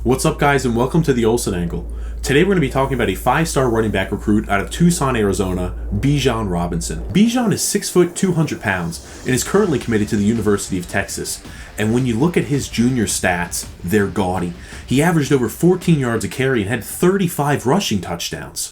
What's up, guys, and welcome to the Olsen Angle. Today we're going to be talking about a 5-star running back recruit out of Tucson, Arizona, Bijan Robinson. Bijan is 6 foot 200 pounds and is currently committed to the University of Texas. And when you look at his junior stats, they're gaudy. He averaged over 14 yards a carry and had 35 rushing touchdowns.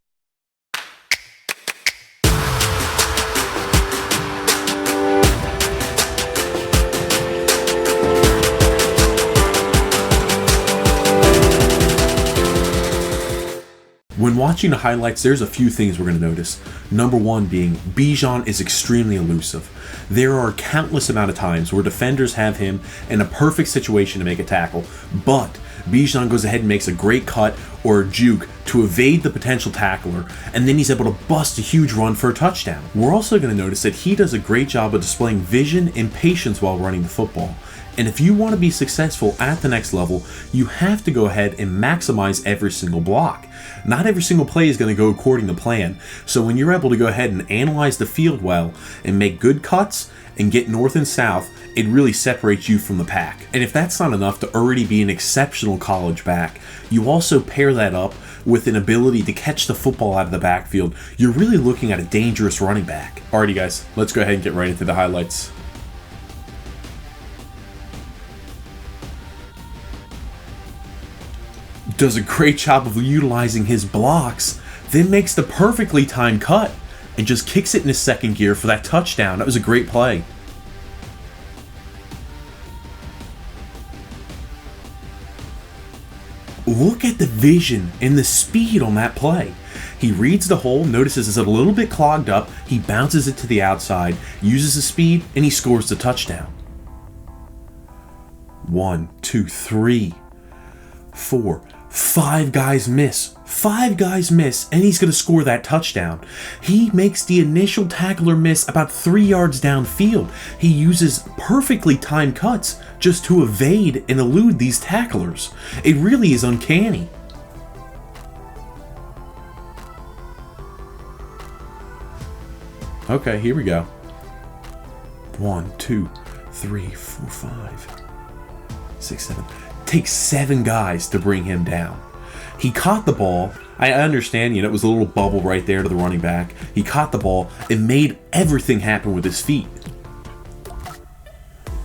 When watching the highlights, there's a few things we're going to notice. Number one being, Bijan is extremely elusive. There are countless amount of times where defenders have him in a perfect situation to make a tackle, but Bijan goes ahead and makes a great cut or a juke to evade the potential tackler, and then he's able to bust a huge run for a touchdown. We're also going to notice that he does a great job of displaying vision and patience while running the football. And if you want to be successful at the next level, you have to go ahead and maximize every single block. Not every single play is going to go according to plan, so when you're able to go ahead and analyze the field well and make good cuts and get north and south, it really separates you from the pack. And if that's not enough to already be an exceptional college back, you also pair that up with an ability to catch the football out of the backfield. You're really looking at a dangerous running back. Alrighty guys, let's go ahead and get right into the highlights. Does a great job of utilizing his blocks, then makes the perfectly timed cut and just kicks it in his second gear for that touchdown. That was a great play. Look at the vision and the speed on that play. He reads the hole, notices it's a little bit clogged up, he bounces it to the outside, uses the speed, and he scores the touchdown. 1, 2, 3, 4, 5 guys miss. 5 guys miss, and he's going to score that touchdown. He makes the initial tackler miss about 3 yards downfield. He uses perfectly timed cuts just to evade and elude these tacklers. It really is uncanny. Okay, here we go. 1, 2, 3, 4, 5, 6, 7. Takes 7 guys to bring him down. He caught the ball. I understand, it was a little bubble right there to the running back. He caught the ball and made everything happen with his feet.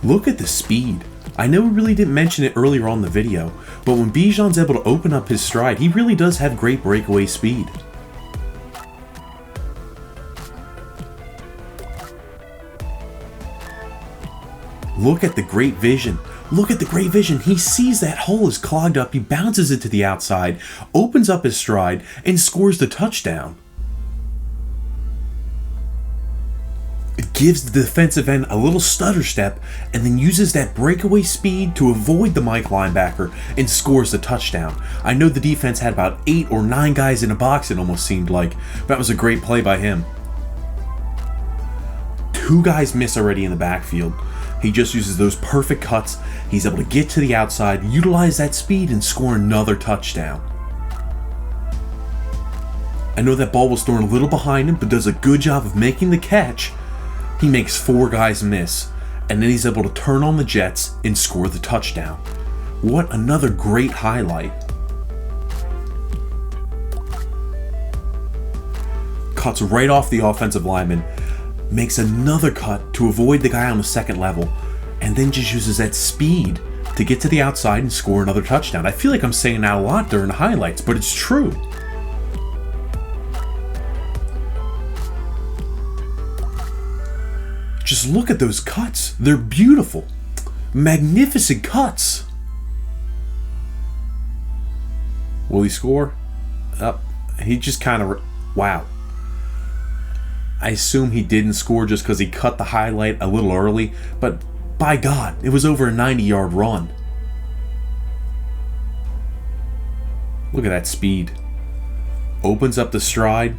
Look at the speed. I know we really didn't mention it earlier on in the video, but when Bijan's able to open up his stride, he really does have great breakaway speed. Look at the great vision. Look at the great vision. He sees that hole is clogged up. He bounces it to the outside, opens up his stride, and scores the touchdown. It gives the defensive end a little stutter step and then uses that breakaway speed to avoid the Mike linebacker and scores the touchdown. I know the defense had about 8 or 9 guys in a box, it almost seemed like. That was a great play by him. 2 guys miss already in the backfield. He just uses those perfect cuts. He's able to get to the outside, utilize that speed, and score another touchdown. I know that ball was thrown a little behind him, but does a good job of making the catch. He makes 4 guys miss, and then he's able to turn on the jets and score the touchdown. What another great highlight. Cuts right off the offensive lineman, makes another cut to avoid the guy on the second level, and then just uses that speed to get to the outside and score another touchdown. I feel like I'm saying that a lot during the highlights, but it's true. Just look at those cuts. They're beautiful. Magnificent cuts. Will he score? He just kind of... Wow. I assume he didn't score just because he cut the highlight a little early, but by God, it was over a 90-yard run. Look at that speed. Opens up the stride,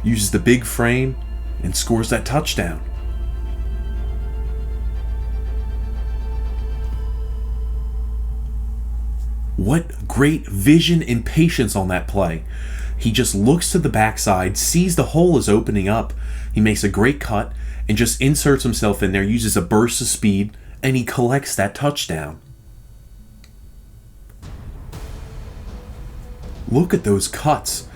uses the big frame, and scores that touchdown. What great vision and patience on that play. He just looks to the backside, sees the hole is opening up. He makes a great cut and just inserts himself in there, uses a burst of speed, and he collects that touchdown. Look at those cuts.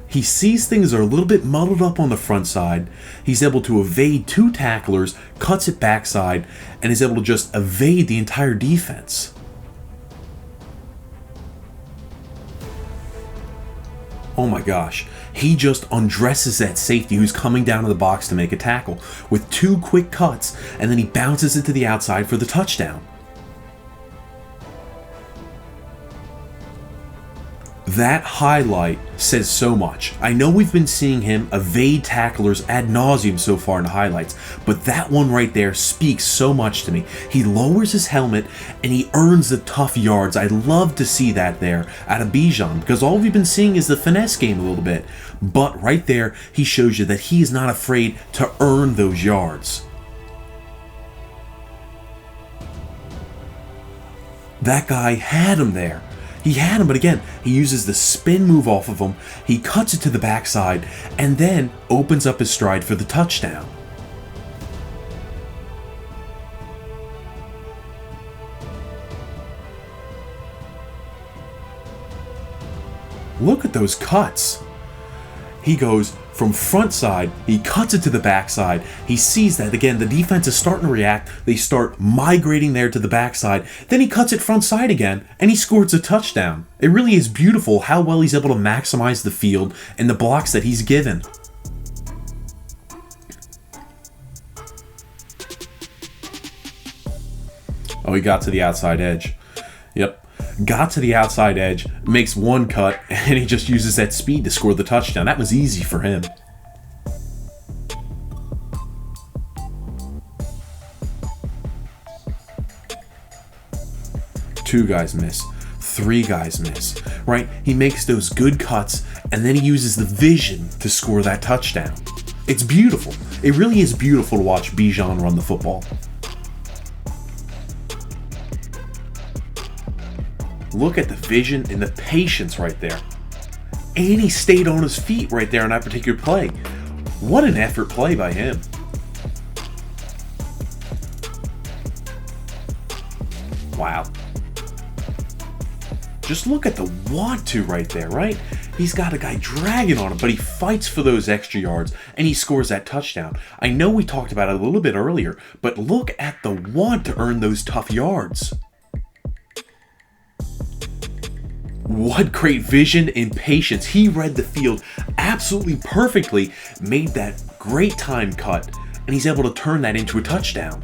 He sees things are a little bit muddled up on the front side. He's able to evade 2 tacklers, cuts it backside, and is able to just evade the entire defense. Oh my gosh. He just undresses that safety who's coming down to the box to make a tackle with 2 quick cuts, and then he bounces it to the outside for the touchdown. That highlight says so much. I know we've been seeing him evade tacklers ad nauseum so far in the highlights, but that one right there speaks so much to me. He lowers his helmet and he earns the tough yards. I love to see that there out of Bijan, because all we've been seeing is the finesse game a little bit. But right there, he shows you that he is not afraid to earn those yards. That guy had him there. He had him, but again, he uses the spin move off of him, he cuts it to the backside, and then opens up his stride for the touchdown. Look at those cuts. He goes from front side, he cuts it to the backside. He sees that, again, the defense is starting to react. They start migrating there to the backside. Then he cuts it front side again, and he scores a touchdown. It really is beautiful how well he's able to maximize the field and the blocks that he's given. Oh, he got to the outside edge. Yep. Got to the outside edge, makes 1 cut, and he just uses that speed to score the touchdown. That was easy for him. Two guys miss. 3 guys miss. Right? He makes those good cuts, and then he uses the vision to score that touchdown. It's beautiful. It really is beautiful to watch Bijan run the football. Look at the vision and the patience right there. And he stayed on his feet right there on that particular play. What an effort play by him. Wow. Just look at the want-to right there, right? He's got a guy dragging on him, but he fights for those extra yards, and he scores that touchdown. I know we talked about it a little bit earlier, but look at the want to earn those tough yards. What great vision and patience. He read the field absolutely perfectly, made that great time cut, and he's able to turn that into a touchdown.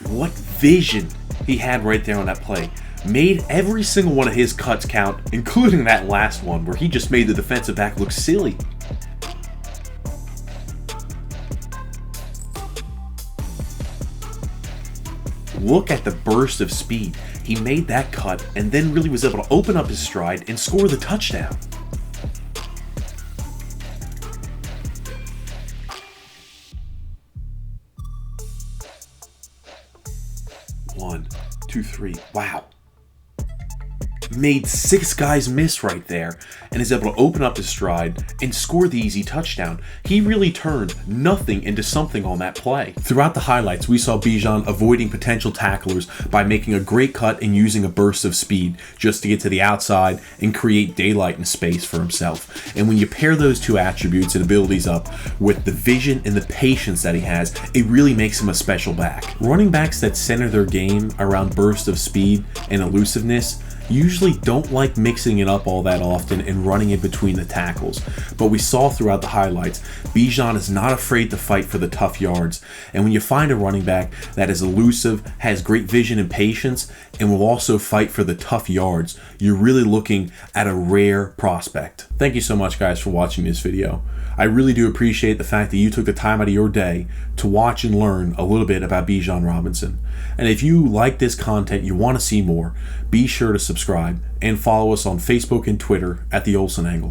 What vision he had right there on that play. Made every single one of his cuts count, including that last one where he just made the defensive back look silly. Look at the burst of speed. He made that cut and then really was able to open up his stride and score the touchdown. One, two, three. Wow. Made 6 guys miss right there and is able to open up his stride and score the easy touchdown. He really turned nothing into something on that play. Throughout the highlights, we saw Bijan avoiding potential tacklers by making a great cut and using a burst of speed just to get to the outside and create daylight and space for himself. And when you pair those 2 attributes and abilities up with the vision and the patience that he has, it really makes him a special back. Running backs that center their game around burst of speed and elusiveness usually don't like mixing it up all that often and running in between the tackles. But we saw throughout the highlights, Bijan is not afraid to fight for the tough yards. And when you find a running back that is elusive, has great vision and patience, and will also fight for the tough yards, you're really looking at a rare prospect. Thank you so much, guys, for watching this video. I really do appreciate the fact that you took the time out of your day to watch and learn a little bit about Bijan Robinson. And if you like this content, you want to see more, be sure to subscribe and follow us on Facebook and Twitter at the Olsen Angle.